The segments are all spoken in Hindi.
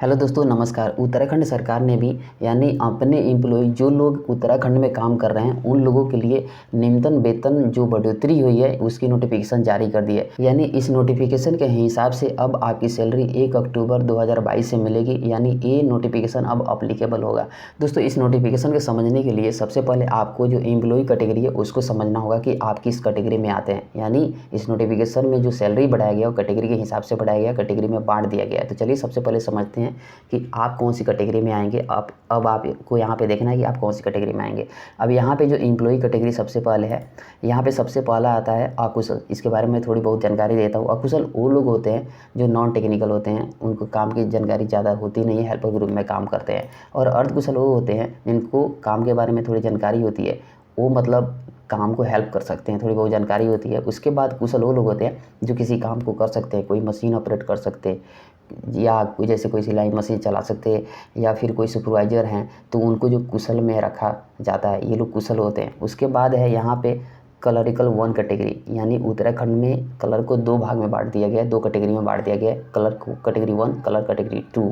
हेलो दोस्तों, नमस्कार। उत्तराखंड सरकार ने भी यानी अपने एम्प्लॉय जो लोग उत्तराखंड में काम कर रहे हैं उन लोगों के लिए न्यूनतम वेतन जो बढ़ोतरी हुई है उसकी नोटिफिकेशन जारी कर दी है। यानी इस नोटिफिकेशन के हिसाब से अब आपकी सैलरी 1 अक्टूबर 2022 से मिलेगी। यानी ये नोटिफिकेशन अब अप्लीकेबल होगा। दोस्तों, इस नोटिफिकेशन को समझने के लिए सबसे पहले आपको जो एम्प्लॉय कैटेगरी है उसको समझना होगा कि आप किस कैटेगरी में आते हैं। यानी इस नोटिफिकेशन में जो सैलरी बढ़ाया गया वो कैटेगरी के हिसाब से बढ़ाया गया, कैटेगरी में बांट दिया गया है। तो चलिए सबसे पहले समझते हैं कि आप कौन सी कैटेगरी में आएंगे। अब आपको यहाँ पे देखना है कि आप कौन सी कैटेगरी में आएंगे। अब यहाँ पे जो एम्प्लॉय कैटेगरी सबसे पहले है, यहाँ पे सबसे पहला आता है अकुशल। इसके बारे में थोड़ी बहुत जानकारी देता हूँ। अकुशल वो लोग होते हैं जो नॉन टेक्निकल होते हैं, उनको काम की जानकारी ज़्यादा होती नहीं है, हेल्पर ग्रुप में काम करते हैं। और अर्धकुशल वो होते हैं जिनको काम के बारे में थोड़ी जानकारी होती है, वो मतलब काम को हेल्प कर सकते हैं, थोड़ी बहुत जानकारी होती है। उसके बाद कुशल वो लोग होते हैं जो किसी काम को कर सकते हैं, कोई मशीन ऑपरेट कर सकते हैं या कोई जैसे कोई सिलाई मशीन चला सकते हैं या फिर कोई सुपरवाइज़र हैं, तो उनको जो कुशल में रखा जाता है, ये लोग कुशल होते हैं। उसके बाद है यहाँ पे कलरिकल 1 कैटेगरी। यानी उत्तराखंड में कलर को 2 भाग में बांट दिया गया है, 2 कैटेगरी में बांट दिया गया है, कलर को कैटेगरी 1, कलर कैटेगरी 2।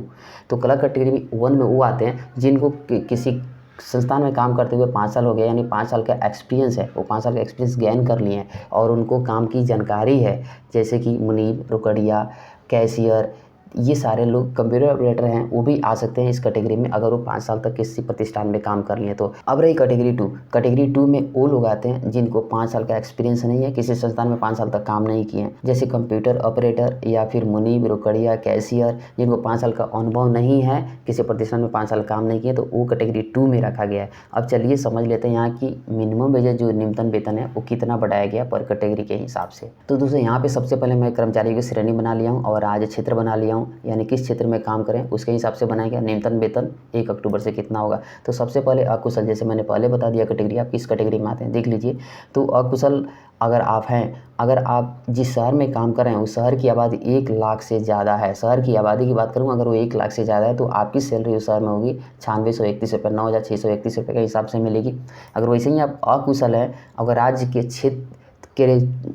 तो कलर कैटेगरी 1 में वो आते हैं जिनको किसी संस्थान में काम करते हुए 5 साल हो गया, यानी 5 साल का एक्सपीरियंस है, वो 5 साल का एक्सपीरियंस गेन कर लिए हैं और उनको काम की जानकारी है। जैसे कि मुनीब, रोकड़िया, कैशियर, ये सारे लोग कंप्यूटर ऑपरेटर हैं, वो भी आ सकते हैं इस कैटेगरी में अगर वो 5 साल तक किसी प्रतिष्ठान में काम कर लिए तो। अब रही कैटेगरी 2। कैटेगरी 2 में वो लोग आते हैं जिनको 5 साल का एक्सपीरियंस नहीं है, किसी संस्थान में 5 साल तक काम नहीं किए हैं, जैसे कंप्यूटर ऑपरेटर या फिर मुनीब, रोकड़िया, कैशियर, जिनको 5 साल का अनुभव नहीं है, किसी प्रतिष्ठान में 5 साल काम नहीं किए, तो वो कैटेगरी 2 में रखा गया है। अब चलिए समझ लेते हैं यहाँ की मिनिमम वेजेस जो न्यूनतम वेतन है वो कितना बढ़ाया गया पर कैटेगरी के हिसाब से। तो दोस्तों, यहाँ पे सबसे पहले मैं कर्मचारियों की श्रेणी बना लिया हूँ और राज्य क्षेत्र बना लिया हूँ, यानी किस क्षेत्र में काम करें उसके हिसाब से बनाया गया न्यूनतम वेतन 1 अक्टूबर से कितना होगा। तो सबसे पहले अकुशल, जैसे मैंने पहले बता दिया कैटेगरी, आप किस कैटेगरी में आते हैं देख लीजिए। तो अकुशल अगर आप हैं, अगर आप जिस शहर में काम कर रहे हैं उस शहर की आबादी 1 लाख से ज़्यादा है, शहर की आबादी की बात करूँ, अगर वो 1 लाख से ज़्यादा है तो आपकी सैलरी उस शहर में होगी 9631 रुपये, 9631 रुपये के हिसाब से मिलेगी। अगर वैसे ही आप अकुशल हैं, अगर राज्य के क्षेत्र के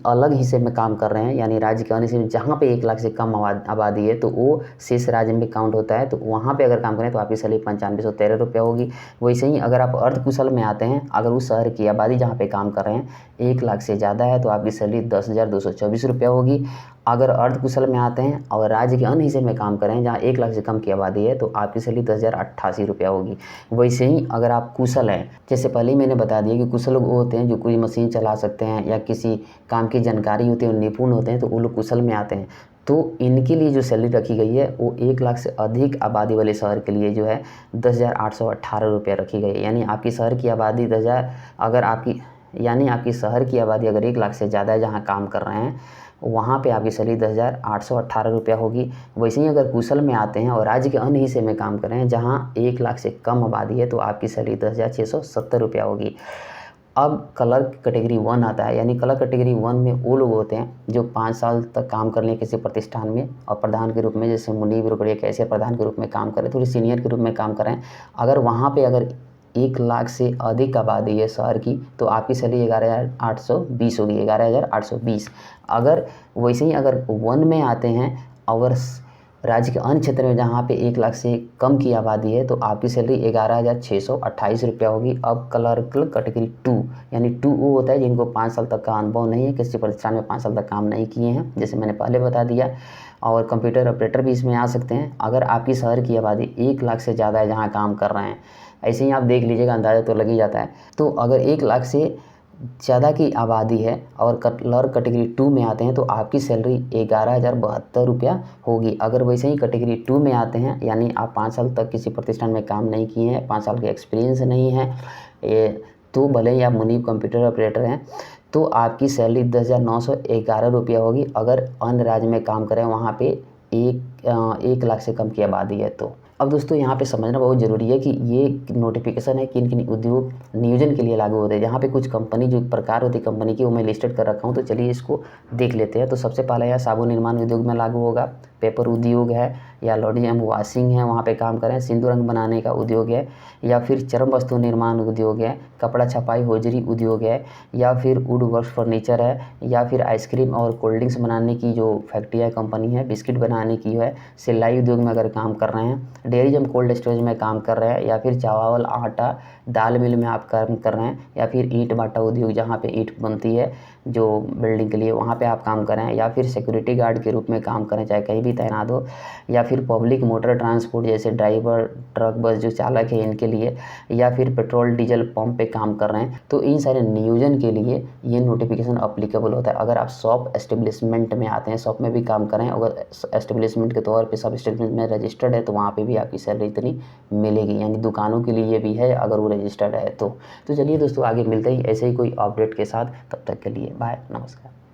अलग हिस्से में काम कर रहे हैं, यानी राज्य के अन्य हिस्से में जहाँ पे 1 लाख से कम आबादी है तो वो शेष राज्य में काउंट होता है, तो वहाँ पे अगर काम करें तो आपकी सैलरी 9513 रुपये होगी। वैसे ही अगर आप अर्धकुशल में आते हैं, अगर उस शहर की आबादी जहाँ पे काम कर रहे हैं 1 लाख से ज़्यादा है तो आपकी सैलरी 10,224 रुपये होगी। अगर अर्धकुशल में आते हैं और राज्य के अन्य हिस्से में काम करें जहाँ 1 लाख से कम की आबादी है तो आपकी सैलरी 10,088 रुपया होगी। वैसे ही अगर आप कुशल हैं, जैसे पहले ही मैंने बता दिया कि कुशल लोग वो होते हैं जो कोई मशीन चला सकते हैं या किसी काम की जानकारी होती है, निपुण होते हैं, तो वो लोग कुशल में आते हैं। तो इनके लिए जो सैलरी रखी गई है वो 1 लाख से अधिक आबादी वाले शहर के लिए जो है 10,818 रुपया रखी गई है। यानी आपकी शहर की आबादी 10,000 अगर आपकी यानी आपकी शहर की आबादी अगर 1 लाख से ज़्यादा है जहाँ काम कर रहे हैं, वहाँ पे आपकी सैलरी 10,818 रुपया होगी। वैसे ही अगर कुशल में आते हैं और राज्य के अन्य हिस्से में काम कर रहे हैं जहाँ 1 लाख से कम आबादी है तो आपकी सैलरी 10,670 रुपया होगी। अब कलर कैटेगरी 1 आता है, यानी कलर कैटेगरी 1 में वो लोग होते हैं जो 5 साल तक काम कर लें किसी प्रतिष्ठान में और प्रधान के रूप में, जैसे मुनीब, रोकड़िया, कैशियर प्रधान के रूप में काम करें, थोड़ी सीनियर के रूप में काम करें। अगर वहाँ पे अगर 1 लाख से अधिक आबादी है शहर की तो आपकी सैलरी 11,820 होगी, 11,820। अगर वैसे ही अगर 1 में आते हैं और राज्य के अन्य क्षेत्र में जहाँ पे 1 लाख से कम की आबादी है तो आपकी सैलरी 11,628 रुपया होगी। अब क्लर्कल कैटेगरी 2, यानी 2 वो होता है जिनको 5 साल तक का अनुभव नहीं है, किसी प्रतिष्ठान में 5 साल तक काम नहीं किए हैं, जैसे मैंने पहले बता दिया। और कंप्यूटर ऑपरेटर भी इसमें आ सकते हैं अगर आपकी शहर की आबादी 1 लाख से ज़्यादा है जहाँ काम कर रहे हैं। ऐसे ही आप देख लीजिएगा, अंदाज़ा तो लग ही जाता है। तो अगर 1 लाख से ज़्यादा की आबादी है और कलर कैटेगरी 2 में आते हैं तो आपकी सैलरी 11,072 रुपया होगी। अगर वैसे ही कैटेगरी 2 में आते हैं, यानी आप 5 साल तक किसी प्रतिष्ठान में काम नहीं किए हैं, 5 साल के एक्सपीरियंस नहीं है, तो भले ही आप मुनीब कंप्यूटर ऑपरेटर हैं तो आपकी सैलरी 10,911 रुपया होगी। अगर अन्य राज्य में काम करें वहाँ पे 1 लाख से कम की आबादी है तो। अब दोस्तों, यहाँ पे समझना बहुत ज़रूरी है कि ये नोटिफिकेशन है किन किन उद्योग नियोजन के लिए लागू होते हैं। जहाँ पे कुछ कंपनी जो प्रकार होती है कंपनी की वो मैं लिस्टेड कर रखा हूँ, तो चलिए इसको देख लेते हैं। तो सबसे पहला यह साबुन निर्माण उद्योग में लागू होगा, पेपर उद्योग है, या लॉन्ड्री एंड वॉशिंग है वहाँ पे काम कर रहे हैं, सिंदूर रंग बनाने का उद्योग है, या फिर चर्म वस्तु निर्माण उद्योग है, कपड़ा छपाई होजरी उद्योग है, या फिर वुड वर्क फर्नीचर है, या फिर आइसक्रीम और कोल्ड ड्रिंक्स बनाने की जो फैक्ट्री है कंपनी है, बिस्किट बनाने की है, सिलाई उद्योग में अगर काम कर रहे हैं, डेयरी एंड कोल्ड स्टोरेज में काम कर रहे हैं, या फिर चावल आटा दाल मिल में आप काम कर रहे हैं, या फिर ईंट भाटा उद्योग जहाँ पे ईंट बनती है जो बिल्डिंग के लिए वहाँ पे आप काम कर रहे हैं, या फिर सिक्योरिटी गार्ड के रूप में काम करें चाहे कहीं भी तैनात हो, या फिर पब्लिक मोटर ट्रांसपोर्ट जैसे ड्राइवर ट्रक बस जो चालक है इनके लिए, या फिर पेट्रोल डीजल पंप पे काम कर रहे हैं। तो इन सारे नियोजन के लिए ये नोटिफिकेशन अप्लीकेबल होता है। अगर आप शॉप एस्टेब्लिशमेंट में आते हैं, शॉप में भी काम करें, अगर एस्टेब्लिशमेंट के तौर पे सब एस्टेब्लिशमेंट में रजिस्टर्ड है तो वहाँ पे भी आपकी सैलरी इतनी मिलेगी, यानी दुकानों के लिए भी है अगर वो रजिस्टर्ड है तो चलिए दोस्तों आगे मिलते हैं ऐसे ही कोई अपडेट के साथ, तब तक के लिए बाय, नमस्कार।